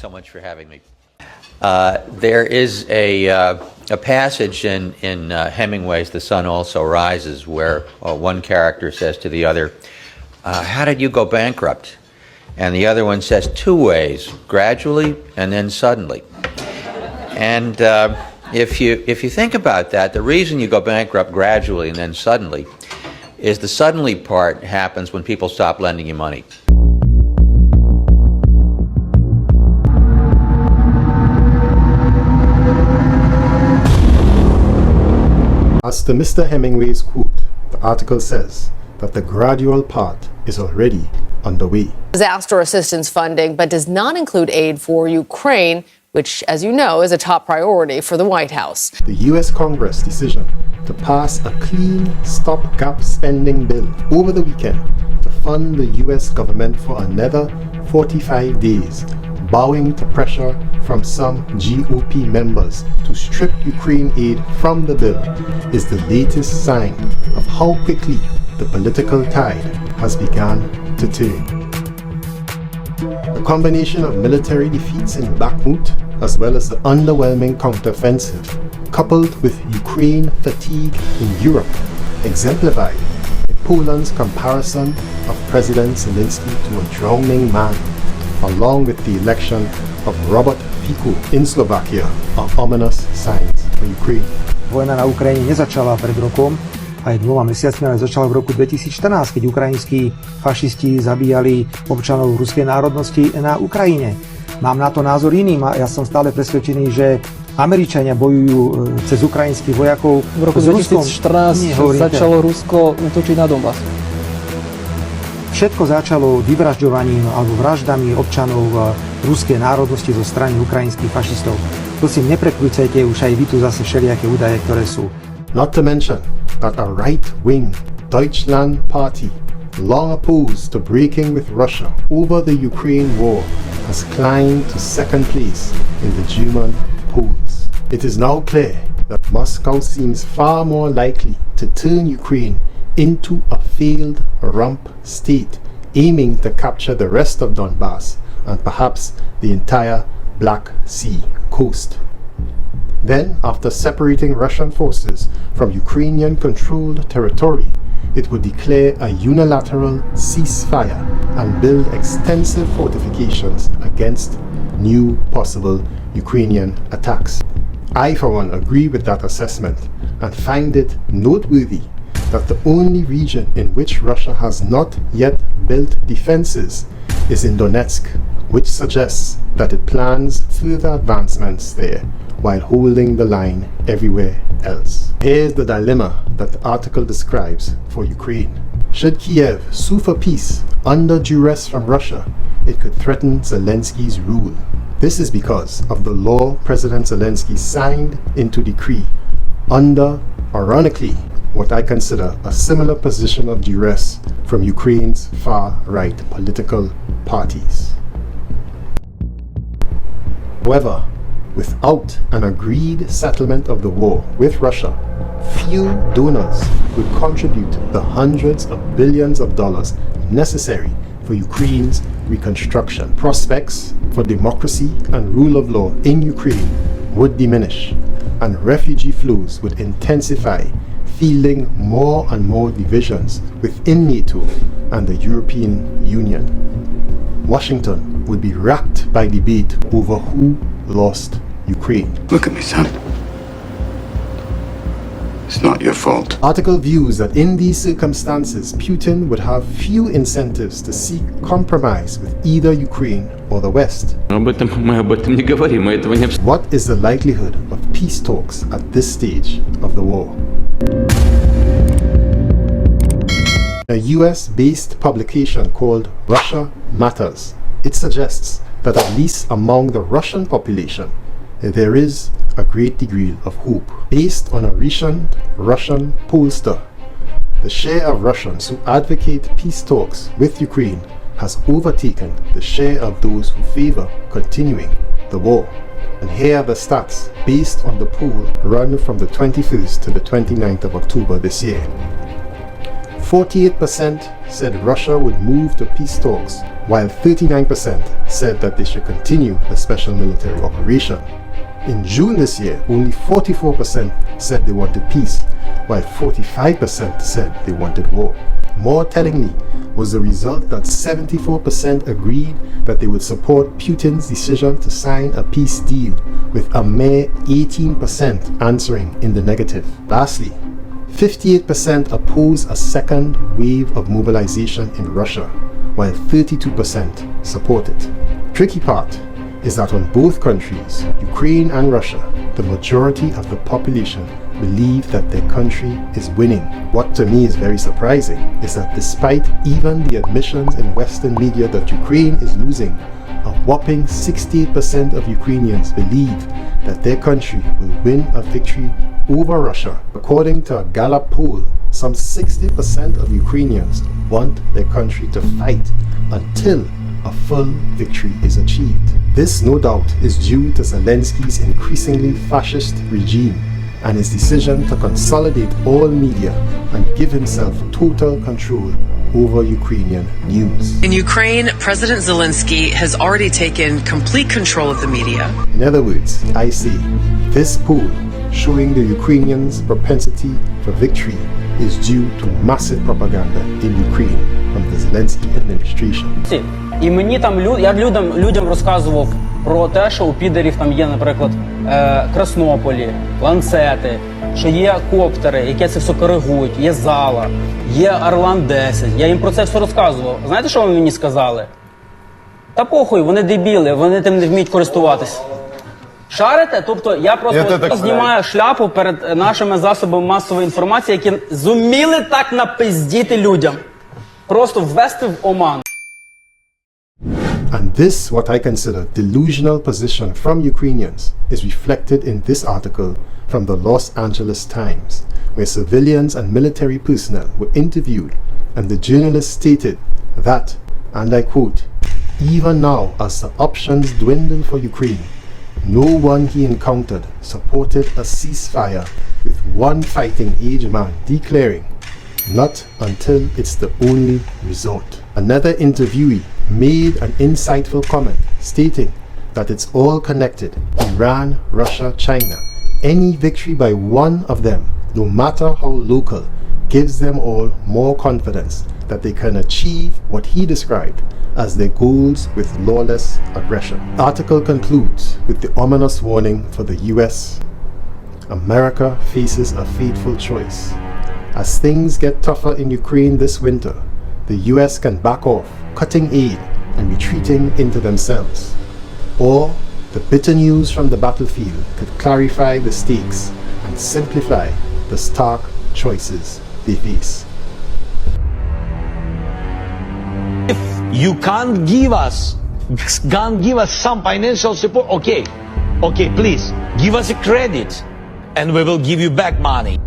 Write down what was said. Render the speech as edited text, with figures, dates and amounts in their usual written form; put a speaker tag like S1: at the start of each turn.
S1: so much for having me. There is a passage in Hemingway's The Sun Also Rises where one character says to the other, how did you go bankrupt? And the other one says, two ways, gradually and then suddenly. And if you think about that, the reason you go bankrupt gradually and then suddenly is the suddenly part happens when people stop lending you money.
S2: As to Mr. Hemingway's quote, the article says that the gradual part is already underway.
S3: Disaster assistance funding, but does not include aid for Ukraine, which, as you know, is a top priority for the White House.
S2: The U.S. Congress decision to pass a clean stopgap spending bill over the weekend to fund the U.S. government for another 45 days, bowing to pressure from some GOP members to strip Ukraine aid from the bill, is the latest sign of how quickly the political tide has begun to turn. The combination of military defeats in Bakhmut, as well as the underwhelming counteroffensive, coupled with Ukraine fatigue in Europe, exemplified in Poland's comparison of President Zelensky to a drowning man, along with the election of Robert Fico in Slovakia, are ominous signs for Ukraine.
S4: Vojna na Ukrajine nezačala pred rokom, aj 2 mesiacmi, ale začala v roku 2014, keď ukrajinskí fašisti zabíjali občanov ruskej národnosti na Ukrajine. Mám na to názor iný, ja som stále presvedčený, že Američania bojujú cez ukrajinských vojakov.
S5: V roku 2014 začalo Rusko útočiť na Donbas.
S4: Všetko začalo vyvražďovaním alebo vraždami občanov ruskej národnosti zo strany ukrajinských fašistov. Prosím, neprekľúcajte už aj vy tu zase všelijaké údaje, ktoré sú.
S2: Not to mention that a right-wing Deutschland party, long opposed to breaking with Russia over the Ukraine war, has climbed to second place in the German polls. It is now clear that Moscow seems far more likely to turn Ukraine into a failed rump state, aiming to capture the rest of Donbass and perhaps the entire Black Sea coast. Then, after separating Russian forces from Ukrainian-controlled territory, it would declare a unilateral ceasefire and build extensive fortifications against new possible Ukrainian attacks. I, for one, agree with that assessment and find it noteworthy that the only region in which Russia has not yet built defenses is in Donetsk, which suggests that it plans further advancements there while holding the line everywhere else. Here's the dilemma that the article describes for Ukraine. Should Kiev sue for peace under duress from Russia, it could threaten Zelensky's rule. This is because of the law President Zelensky signed into decree under, ironically, what I consider a similar position of duress from Ukraine's far-right political parties. However, without an agreed settlement of the war with Russia, few donors would contribute the hundreds of billions of dollars necessary for Ukraine's reconstruction. Prospects for democracy and rule of law in Ukraine would diminish, and refugee flows would intensify, fielding more and more divisions within NATO and the European Union. Washington would be racked by debate over who lost Ukraine.
S6: Look at me, son. It's not your fault.
S2: Article views that in these circumstances, Putin would have few incentives to seek compromise with either Ukraine or the West. What is the likelihood of peace talks at this stage of the war? A US-based publication called Russia Matters. It suggests that at least among the Russian population, there is a great degree of hope. Based on a recent Russian pollster, the share of Russians who advocate peace talks with Ukraine has overtaken the share of those who favor continuing the war. And here are the stats based on the poll run from the 21st to the 29th of October this year. 48% said Russia would move to peace talks, while 39% said that they should continue the special military operation. In June this year, only 44% said they wanted peace, while 45% said they wanted war. More tellingly was the result that 74% agreed that they would support Putin's decision to sign a peace deal, with a mere 18% answering in the negative. Lastly, 58% oppose a second wave of mobilization in Russia, while 32% support it. Tricky part is that on both countries, Ukraine and Russia, the majority of the population believe that their country is winning. What to me is very surprising is that despite even the admissions in Western media that Ukraine is losing, a whopping 68% of Ukrainians believe that their country will win a victory over Russia. According to a Gallup poll, some 60% of Ukrainians want their country to fight until a full victory is achieved. This, no doubt, is due to Zelensky's increasingly fascist regime and his decision to consolidate all media and give himself total control over Ukrainian news.
S7: In Ukraine, President Zelensky has already taken complete control of the media.
S2: In other words, I say, this poll showing the Ukrainians' propensity for victory is due to massive propaganda in Ukraine from the Zelensky administration.
S8: І мені там я людям розказував про те, що у підерів там є, наприклад, Краснополі, ланцети, що є коптери, які це все коригують, є зала, є Орлан-10. Я їм про це все розказував. Знаєте, що вони мені сказали? Та похуй, вони дебіли, вони тим не вміють користуватись. Шарите? Тобто я просто знімаю шляпу перед нашими засобами масової інформації, які зуміли так напиздіти людям. Просто ввести в оману.
S2: And this, what I consider delusional position from Ukrainians, is reflected in this article from the Los Angeles Times, where civilians and military personnel were interviewed, and the journalist stated that, and I quote, "Even now, as the options dwindle for Ukraine, no one he encountered supported a ceasefire, with one fighting-age man declaring, 'Not until it's the only resort.'" Another interviewee made an insightful comment stating that it's all connected: Iran, Russia, China. Any victory by one of them, no matter how local, gives them all more confidence that they can achieve what he described as their goals with lawless aggression. The article concludes with the ominous warning for the US. America faces a fateful choice. As things get tougher in Ukraine this winter, the US can back off, cutting aid and retreating into themselves. Or the bitter news from the battlefield could clarify the stakes and simplify the stark choices they face.
S9: If you can't give us some financial support, okay, please, give us a credit and we will give you back money.